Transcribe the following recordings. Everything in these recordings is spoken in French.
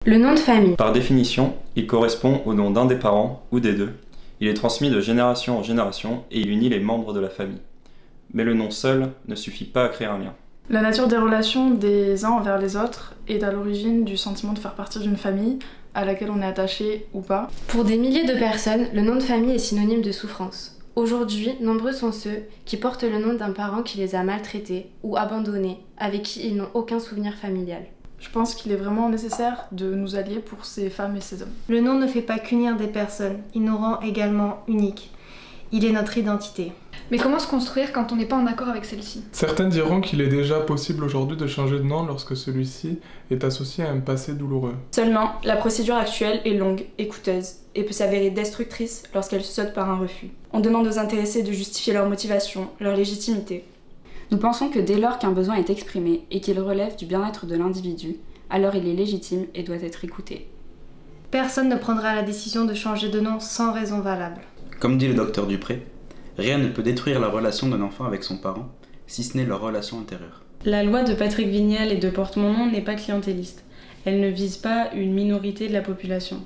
Le nom de famille. Par définition, il correspond au nom d'un des parents ou des deux. Il est transmis de génération en génération et il unit les membres de la famille. Mais le nom seul ne suffit pas à créer un lien. La nature des relations des uns envers les autres est à l'origine du sentiment de faire partie d'une famille à laquelle on est attaché ou pas. Pour des milliers de personnes, le nom de famille est synonyme de souffrance. Aujourd'hui, nombreux sont ceux qui portent le nom d'un parent qui les a maltraités ou abandonnés, avec qui ils n'ont aucun souvenir familial. Je pense qu'il est vraiment nécessaire de nous allier pour ces femmes et ces hommes. Le nom ne fait pas qu'unir des personnes, il nous rend également uniques. Il est notre identité. Mais comment se construire quand on n'est pas en accord avec celle-ci? Certains diront qu'il est déjà possible aujourd'hui de changer de nom lorsque celui-ci est associé à un passé douloureux. Seulement, la procédure actuelle est longue et coûteuse et peut s'avérer destructrice lorsqu'elle saute par un refus. On demande aux intéressés de justifier leur motivation, leur légitimité. Nous pensons que dès lors qu'un besoin est exprimé et qu'il relève du bien-être de l'individu, alors il est légitime et doit être écouté. Personne ne prendra la décision de changer de nom sans raison valable. Comme dit le docteur Dupré, rien ne peut détruire la relation d'un enfant avec son parent, si ce n'est leur relation intérieure. La loi de Patrick Vignal et de Porte-Mon-Nom n'est pas clientéliste. Elle ne vise pas une minorité de la population.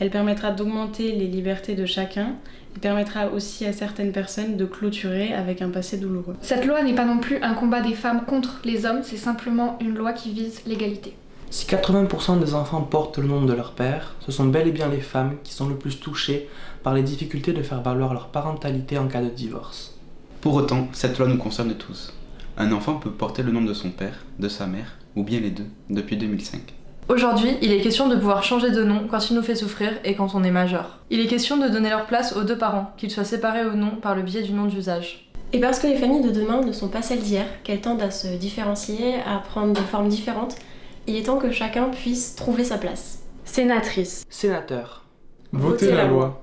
Elle permettra d'augmenter les libertés de chacun et permettra aussi à certaines personnes de clôturer avec un passé douloureux. Cette loi n'est pas non plus un combat des femmes contre les hommes, c'est simplement une loi qui vise l'égalité. Si 80% des enfants portent le nom de leur père, ce sont bel et bien les femmes qui sont le plus touchées par les difficultés de faire valoir leur parentalité en cas de divorce. Pour autant, cette loi nous concerne tous. Un enfant peut porter le nom de son père, de sa mère, ou bien les deux, depuis 2005. Aujourd'hui, il est question de pouvoir changer de nom quand il nous fait souffrir et quand on est majeur. Il est question de donner leur place aux deux parents, qu'ils soient séparés ou non par le biais du nom d'usage. Et parce que les familles de demain ne sont pas celles d'hier, qu'elles tendent à se différencier, à prendre des formes différentes, il est temps que chacun puisse trouver sa place. Sénatrice. Sénateur. Votez la loi.